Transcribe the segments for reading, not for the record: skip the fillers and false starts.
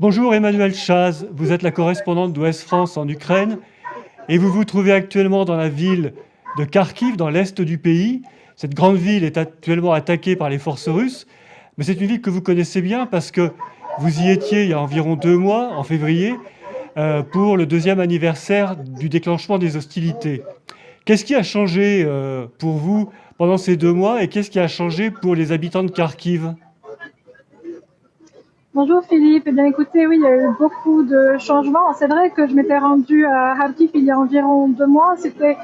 Bonjour Emmanuel Chaz, vous êtes la correspondante d'Ouest France en Ukraine et vous vous trouvez actuellement dans la ville de Kharkiv, dans l'est du pays. Cette grande ville est actuellement attaquée par les forces russes, mais c'est une ville que vous connaissez bien parce que vous y étiez il y a environ 2 mois, en février, pour le deuxième anniversaire du déclenchement des hostilités. Qu'est-ce qui a changé pour vous pendant ces 2 mois et qu'est-ce qui a changé pour les habitants de Kharkiv? Bonjour Philippe, eh bien écoutez, oui, il y a eu beaucoup de changements. C'est vrai que je m'étais rendue à Kharkiv il y a environ 2 mois. C'était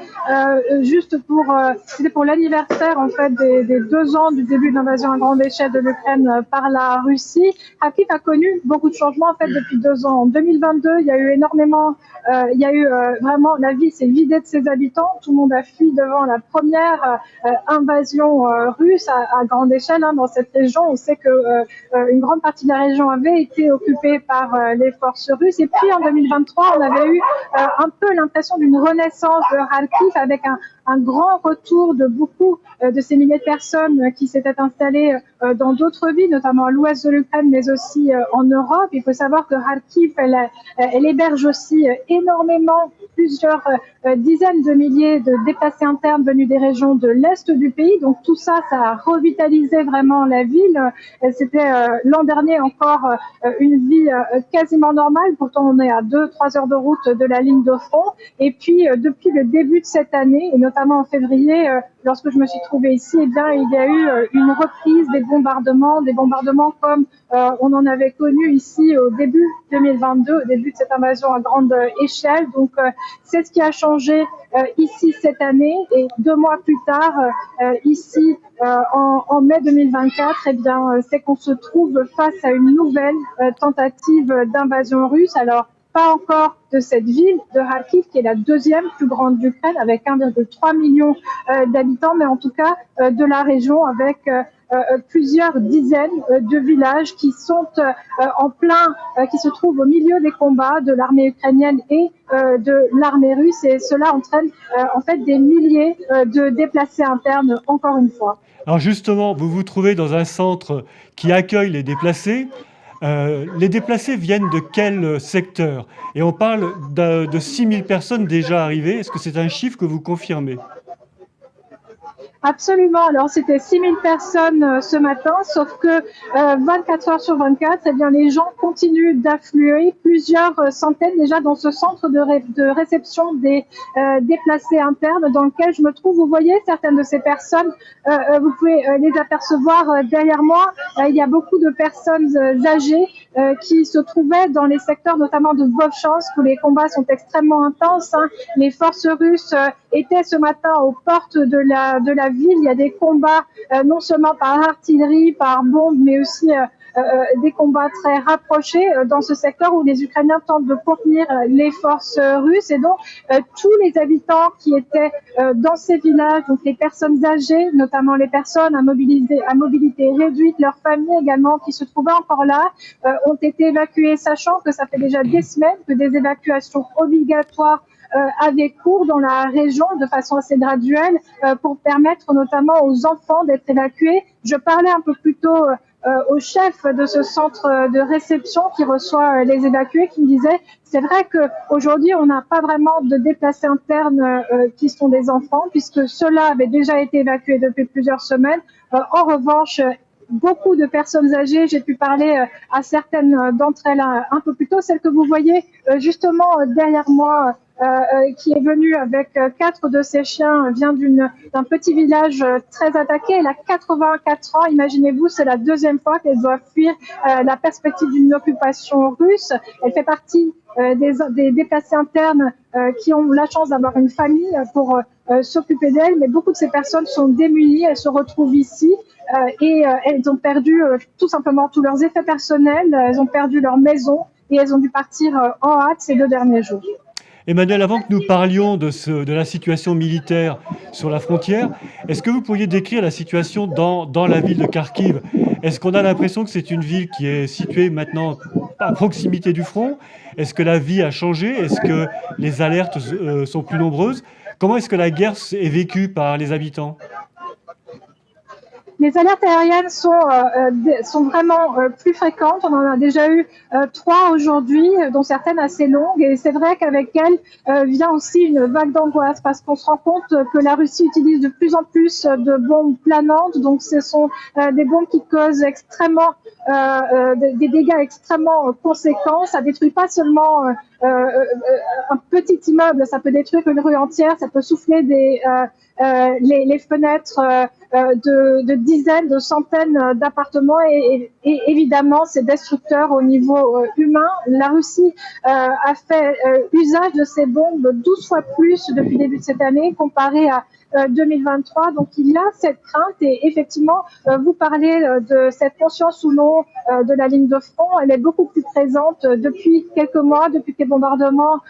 juste c'était pour l'anniversaire en fait des 2 ans du début de l'invasion à grande échelle de l'Ukraine par la Russie. Kharkiv a connu beaucoup de changements en fait depuis 2 ans. En 2022, il y a eu vraiment la ville s'est vidée de ses habitants. Tout le monde a fui devant la première invasion russe à grande échelle dans cette région. On sait que une grande partie de la région avait été occupée par les forces russes. Et puis en 2023, on avait eu un peu l'impression d'une renaissance de Kharkiv avec un grand retour de beaucoup de ces milliers de personnes qui s'étaient installées dans d'autres villes, notamment à l'ouest de l'Ukraine, mais aussi en Europe. Il faut savoir que Kharkiv, elle héberge aussi énormément, plusieurs dizaines de milliers de déplacés internes venus des régions de l'est du pays. Donc tout ça, ça a revitalisé vraiment la ville. C'était l'an dernier encore une vie quasiment normale. Pourtant, on est à 2-3 heures de route de la ligne de front. Et puis, depuis le début de cette année, et notamment en février, lorsque je me suis trouvée ici, eh bien, il y a eu une reprise des bombardements comme on en avait connu ici au début 2022, au début de cette invasion à grande échelle. Donc, c'est ce qui a changé ici cette année. Et 2 mois plus tard, ici, en mai 2024, eh bien, c'est qu'on se trouve face à une nouvelle tentative d'invasion russe. Alors, pas encore de cette ville de Kharkiv, qui est la deuxième plus grande d'Ukraine, avec 1,3 million d'habitants, mais en tout cas de la région, avec plusieurs dizaines de villages qui sont qui se trouvent au milieu des combats de l'armée ukrainienne et de l'armée russe, et cela entraîne en fait des milliers de déplacés internes, encore une fois. Alors justement, vous vous trouvez dans un centre qui accueille les déplacés. Les déplacés viennent de quel secteur? Et on parle de 6 000 personnes déjà arrivées. Est-ce que c'est un chiffre que vous confirmez? Absolument. Alors, c'était 6 000 personnes ce matin, sauf que 24 heures sur 24, eh bien, les gens continuent d'affluer, plusieurs centaines déjà dans ce centre de réception des déplacés internes dans lequel je me trouve. Vous voyez certaines de ces personnes, vous pouvez les apercevoir derrière moi. Il y a beaucoup de personnes âgées qui se trouvaient dans les secteurs notamment de Vovchansk, où les combats sont extrêmement intenses. Les forces russes étaient ce matin aux portes de la ville. Il y a des combats non seulement par artillerie, par bombes, mais aussi des combats très rapprochés dans ce secteur où les Ukrainiens tentent de contenir les forces russes. Et donc, tous les habitants qui étaient dans ces villages, donc les personnes âgées, notamment les personnes à mobilité réduite, leurs familles également qui se trouvaient encore là, ont été évacuées, sachant que ça fait déjà des semaines que des évacuations obligatoires avaient cours dans la région de façon assez graduelle pour permettre notamment aux enfants d'être évacués. Je parlais un peu plus tôt au chef de ce centre de réception qui reçoit les évacués, qui me disait c'est vrai qu'aujourd'hui on n'a pas vraiment de déplacés internes qui sont des enfants, puisque ceux-là avaient déjà été évacués depuis plusieurs semaines. En revanche, beaucoup de personnes âgées, j'ai pu parler à certaines d'entre elles un peu plus tôt, celle que vous voyez justement derrière moi, qui est venue avec 4 de ses chiens, vient d'un petit village très attaqué. Elle a 84 ans, imaginez-vous, c'est la deuxième fois qu'elle doit fuir la perspective d'une occupation russe. Elle fait partie des déplacés internes qui ont la chance d'avoir une famille pour s'occuper d'elle, mais beaucoup de ces personnes sont démunies, elles se retrouvent ici et elles ont perdu tout simplement tous leurs effets personnels, elles ont perdu leur maison et elles ont dû partir en hâte ces 2 derniers jours. Emmanuel, avant que nous parlions de la situation militaire sur la frontière, est-ce que vous pourriez décrire la situation dans la ville de Kharkiv? Est-ce qu'on a l'impression que c'est une ville qui est située maintenant à proximité du front? Est-ce que la vie a changé? Est-ce que les alertes sont plus nombreuses? Comment est-ce que la guerre est vécue par les habitants? Les alertes aériennes sont vraiment plus fréquentes. On en a déjà eu 3 aujourd'hui, dont certaines assez longues. Et c'est vrai qu'avec elles vient aussi une vague d'angoisse parce qu'on se rend compte que la Russie utilise de plus en plus de bombes planantes. Donc ce sont des bombes qui causent des dégâts extrêmement conséquents. Ça détruit pas seulement un petit immeuble, ça peut détruire une rue entière, ça peut souffler les fenêtres de dizaines, de centaines d'appartements et évidemment c'est destructeur au niveau humain. La Russie a fait usage de ces bombes 12 fois plus depuis le début de cette année comparé à 2023. Donc il y a cette crainte et effectivement vous parlez de cette conscience ou non de la ligne de front, elle est beaucoup plus présente depuis quelques mois, depuis que les bombardements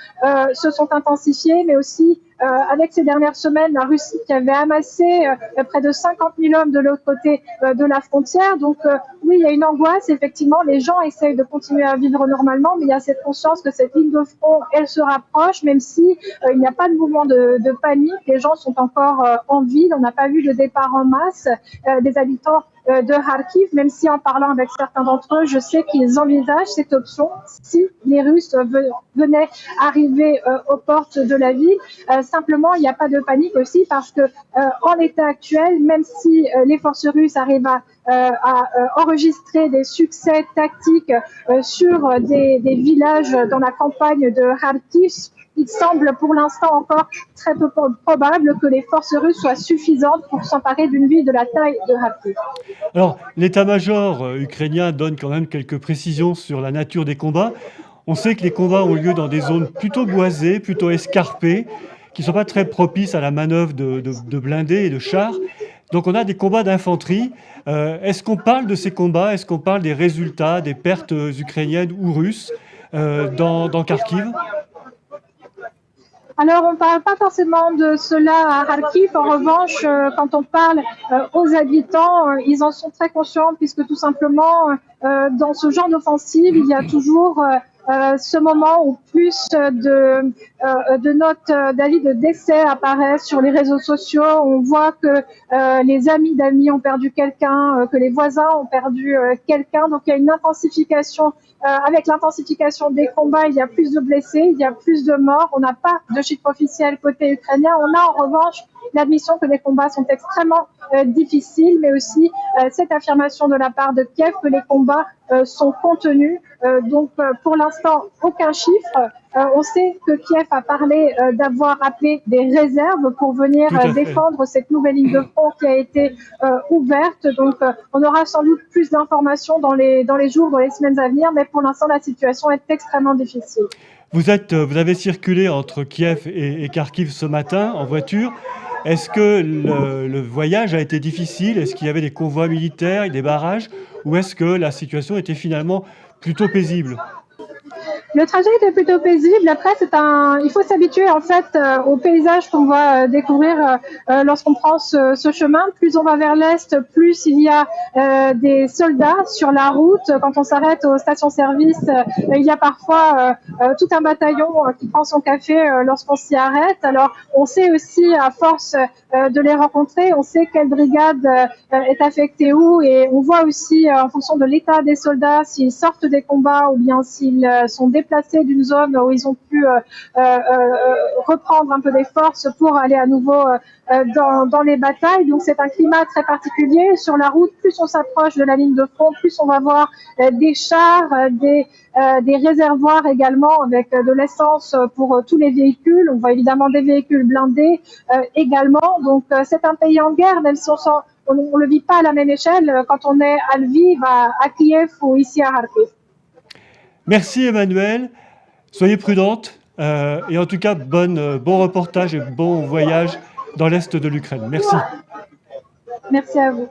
se sont intensifiés, mais aussi avec ces dernières semaines, la Russie qui avait amassé près de 50 000 hommes de l'autre côté de la frontière. Donc oui, il y a une angoisse, effectivement, les gens essayent de continuer à vivre normalement, mais il y a cette conscience que cette ligne de front, elle se rapproche, même si il n'y a pas de mouvement de panique, les gens sont encore en ville, on n'a pas vu de départ en masse des habitants de Kharkiv, même si en parlant avec certains d'entre eux, je sais qu'ils envisagent cette option si les Russes venaient arriver aux portes de la ville. Simplement, il n'y a pas de panique aussi parce que en l'état actuel, même si les forces russes arrivent à enregistrer des succès tactiques sur des villages dans la campagne de Kharkiv, il semble pour l'instant encore très peu probable que les forces russes soient suffisantes pour s'emparer d'une ville de la taille de Kharkiv. Alors, l'état-major ukrainien donne quand même quelques précisions sur la nature des combats. On sait que les combats ont lieu dans des zones plutôt boisées, plutôt escarpées, qui ne sont pas très propices à la manœuvre de blindés et de chars. Donc on a des combats d'infanterie. Est-ce qu'on parle de ces combats? Est-ce qu'on parle des résultats, des pertes ukrainiennes ou russes dans Kharkiv? Alors, on ne parle pas forcément de cela à Kharkiv. En revanche, quand on parle aux habitants, ils en sont très conscients puisque tout simplement, dans ce genre d'offensive, il y a toujours ce moment où plus de notes d'avis de décès apparaissent sur les réseaux sociaux. On voit que les amis d'amis ont perdu quelqu'un, que les voisins ont perdu quelqu'un. Donc, il y a une intensification. Avec l'intensification des combats, il y a plus de blessés, il y a plus de morts. On n'a pas de chiffre officiel côté ukrainien. On a en revanche l'admission que les combats sont extrêmement difficiles, mais aussi cette affirmation de la part de Kiev que les combats sont contenus. Donc, pour l'instant, aucun chiffre. On sait que Kiev a parlé d'avoir appelé des réserves pour venir défendre cette nouvelle ligne de front qui a été ouverte. Donc, on aura sans doute plus d'informations dans les jours, dans les semaines à venir, mais pour l'instant, la situation est extrêmement difficile. Vous avez circulé entre Kiev et Kharkiv ce matin en voiture. Est-ce que le voyage a été difficile? Est-ce qu'il y avait des convois militaires et des barrages? Ou est-ce que la situation était finalement plutôt paisible? Le trajet était plutôt paisible. Après, il faut s'habituer en fait au paysage qu'on va découvrir lorsqu'on prend ce chemin. Plus on va vers l'est, plus il y a des soldats sur la route. Quand on s'arrête aux stations-service, il y a parfois tout un bataillon qui prend son café lorsqu'on s'y arrête. Alors, on sait aussi, à force de les rencontrer, on sait quelle brigade est affectée où, et on voit aussi en fonction de l'état des soldats s'ils sortent des combats ou bien s'ils sont déplacés d'une zone où ils ont pu reprendre un peu des forces pour aller à nouveau dans les batailles. Donc c'est un climat très particulier. Sur la route, plus on s'approche de la ligne de front, plus on va voir des chars, des réservoirs également avec de l'essence pour tous les véhicules. On voit évidemment des véhicules blindés également. Donc c'est un pays en guerre, même si on ne le vit pas à la même échelle quand on est à Lviv, à Kiev ou ici à Kharkiv. Merci Emmanuelle, soyez prudente et en tout cas bon reportage et bon voyage dans l'Est de l'Ukraine. Merci. Merci à vous.